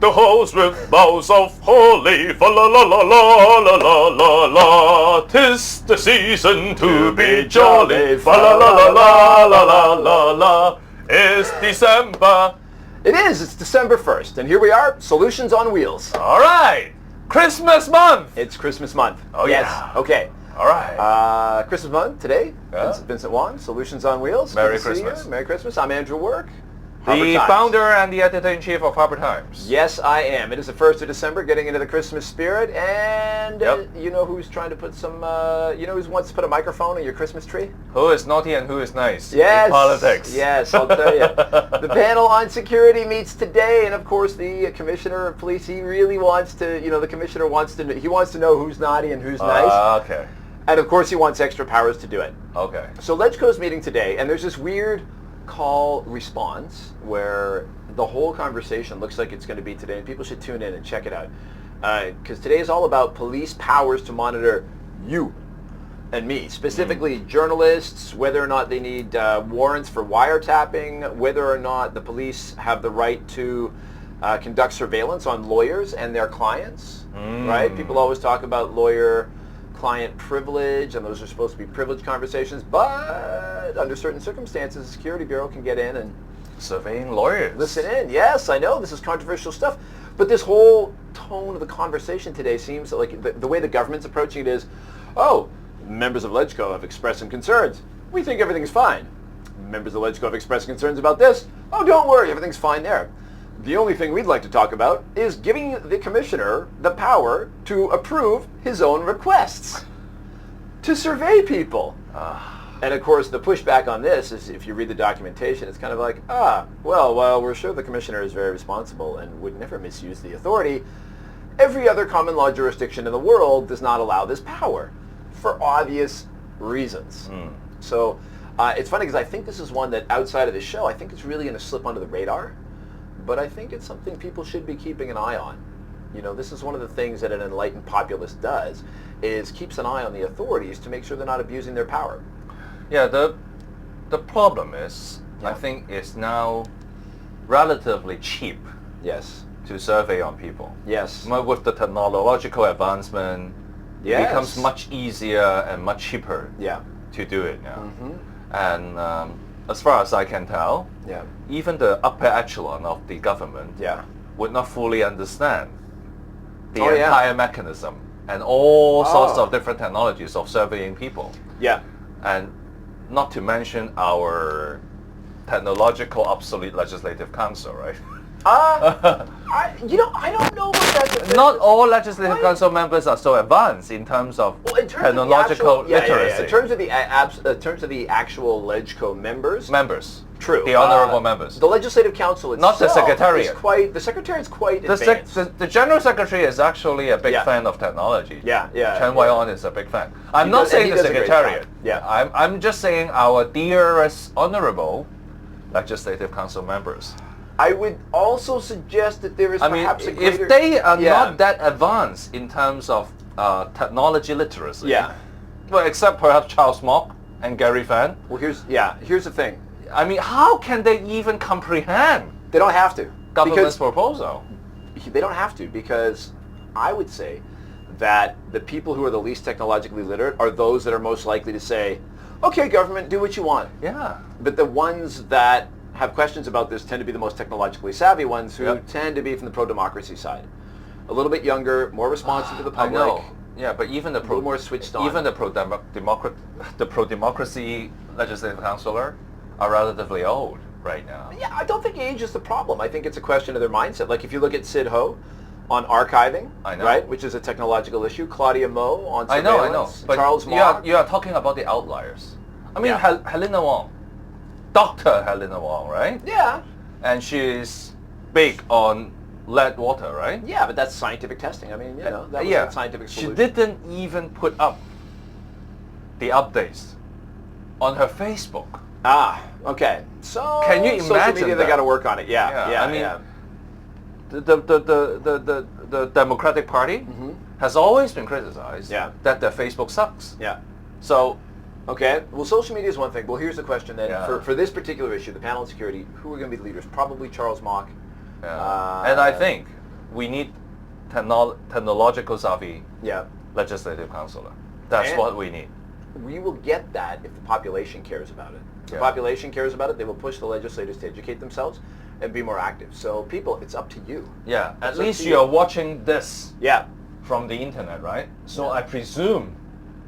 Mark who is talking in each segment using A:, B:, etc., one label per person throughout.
A: the halls with boughs of holly, fa la la la la la la la la. 'Tis the season to be jolly, fa la la la la la la la la. It's December.
B: It is. It's December 1st, and here we are, Solutions on Wheels.
A: All right, Christmas month.
B: It's Christmas month.
A: Oh
B: yes.
A: yeah.
B: Okay.
A: All right.
B: Christmas month today.
A: Yeah.
B: Vincent Wong, Solutions on Wheels.
A: Merry
B: Good to see
A: Christmas.
B: you. Merry Christmas. I'm Andrew Work.
A: The founder and the editor-in-chief of Harper Times.
B: Yes, I am. It is the 1st of December, getting into the Christmas spirit, and
A: Yep.
B: you know who's trying to put some, you know who wants to put a microphone on your Christmas tree?
A: Who is naughty and who is nice?
B: Yes.
A: In politics.
B: Yes, I'll tell you. The panel on security meets today, and of course the commissioner of police, he really wants to, the commissioner wants to, he wants to know who's naughty and who's nice.
A: Okay.
B: And of course he wants extra powers to do it.
A: Okay.
B: So LegCo's meeting today, and there's this weird call response where the whole conversation looks like it's going to be today, and people should tune in and check it out. Because today is all about police powers to monitor you and me, specifically journalists, whether or not they need warrants for wiretapping, whether or not the police have the right to conduct surveillance on lawyers and their clients, right? People always talk about lawyer-client privilege, and those are supposed to be privileged conversations, but under certain circumstances, the Security Bureau can get in and
A: surveying lawyers.
B: listen in. Yes, I know, this is controversial stuff, but this whole tone of the conversation today seems like the way the government's approaching it is, oh, members of LegCo have expressed some concerns. We think everything's fine. Members of LegCo have expressed concerns about this. Oh, don't worry, everything's fine there. The only thing we'd like to talk about is giving the commissioner the power to approve his own requests to survey people. And of course, the pushback on this is, if you read the documentation, it's kind of like, well, while we're sure the commissioner is very responsible and would never misuse the authority, every other common law jurisdiction in the world does not allow this power for obvious reasons. So it's funny because I think this is one that outside of the show, I think it's really going to slip under the radar, but I think it's something people should be keeping an eye on. This is one of the things that an enlightened populace does, is keeps an eye on the authorities to make sure they're not abusing their power.
A: Yeah, the problem is, I think it's now relatively cheap
B: Yes.
A: to survey on people.
B: Yes.
A: With the technological advancement,
B: Yes.
A: it becomes much easier and much cheaper
B: Yeah.
A: to do it now. And as far as I can tell,
B: Yeah.
A: even the upper echelon of the government
B: Yeah.
A: would not fully understand the
B: Oh, yeah.
A: entire mechanism and all sorts of different technologies of surveying people.
B: Yeah.
A: And not to mention our technological obsolete legislative council, right?
B: I don't know what that's...
A: Not all legislative council members are so advanced in terms of
B: in terms
A: technological
B: of the actual,
A: literacy.
B: In terms of the actual LegCo members,
A: True. The honorable members.
B: The Legislative Council itself,
A: Not the Secretariat.
B: The Secretariat's quite
A: The,
B: advanced.
A: the General Secretary is actually a big
B: Yeah.
A: fan of technology.
B: Yeah.
A: Chen Wai-on is a big fan. I'm
B: He
A: not
B: does-
A: saying
B: and
A: the
B: he does a great
A: Secretariat.
B: job. Yeah.
A: I'm just saying our dearest honorable Legislative Council members.
B: I would also suggest that there is perhaps a greater...
A: if they are
B: Yeah.
A: not that advanced in terms of technology literacy,
B: Yeah.
A: well, except perhaps Charles Mock and Gary Fan,
B: Well, here's the thing.
A: I mean, how can they even comprehend
B: They don't have to.
A: government's proposal?
B: They don't have to, because I would say that the people who are the least technologically literate are those that are most likely to say, okay, government, do what you want.
A: Yeah.
B: But the ones that have questions about this tend to be the most technologically savvy ones, who
A: Yep.
B: tend to be from the pro-democracy side. A little bit younger, more responsive to the
A: I
B: public.
A: know. Yeah, but even the
B: little more switched on.
A: even the pro-democracy legislative councillor are relatively old right now.
B: Yeah, I don't think age is the problem. I think it's a question of their mindset. Like if you look at Sid Ho on archiving,
A: I know.
B: right, which is a technological issue, Claudia Mo on
A: I
B: surveillance,
A: know. But
B: Charles
A: you are,
B: Mock.
A: you are talking about the outliers. I mean,
B: Yeah.
A: Helena Wong, Dr. Helena Wong, right?
B: Yeah.
A: And she's big on lead water, right?
B: Yeah, but that's scientific testing. I mean, that was a scientific solution.
A: She didn't even put up the updates on her Facebook.
B: Okay. So
A: Can you
B: social
A: imagine
B: media,
A: that?
B: they got to work on it. Yeah.
A: I mean, the Democratic Party has always been criticized that their Facebook sucks.
B: Yeah.
A: So,
B: okay. Well, social media is one thing. Well, here's the question then.
A: Yeah.
B: For this particular issue, the panel on security, who are going to be the leaders? Probably Charles Mock.
A: and I think we need technological savvy
B: Yeah.
A: legislative counselor. That's
B: And
A: what we need.
B: we will get that if the population cares about it. If the
A: Yeah.
B: population cares about it, they will push the legislators to educate themselves and be more active. So people, it's up to you.
A: Yeah, at
B: It's up
A: least
B: to
A: you are watching this
B: Yeah.
A: from the internet, right? So
B: Yeah.
A: I presume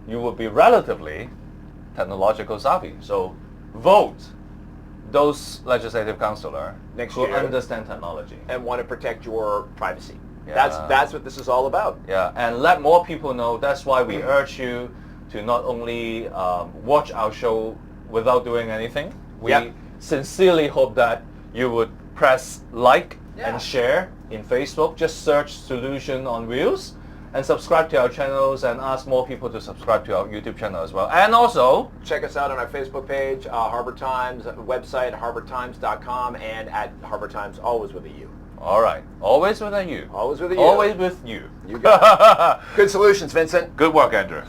A: you will be relatively technological savvy. So vote those legislative counselor
B: Next
A: who
B: year.
A: understand technology.
B: And want to protect your privacy.
A: Yeah.
B: That's what this is all about.
A: Yeah, and let more people know. That's why we urge you to not only watch our show without doing anything. We
B: Yeah.
A: sincerely hope that you would press like
B: Yeah.
A: and share in Facebook. Just search Solution on Wheels and subscribe to our channels and ask more people to subscribe to our YouTube channel as well. And also,
B: Check us out on our Facebook page, Harbor Times, website, harbortimes.com, and at Harbor Times, always with a U.
A: all right, always with a you.
B: Always with a U.
A: Always with you.
B: You got it. Good solutions, Vincent.
A: Good work, Andrew.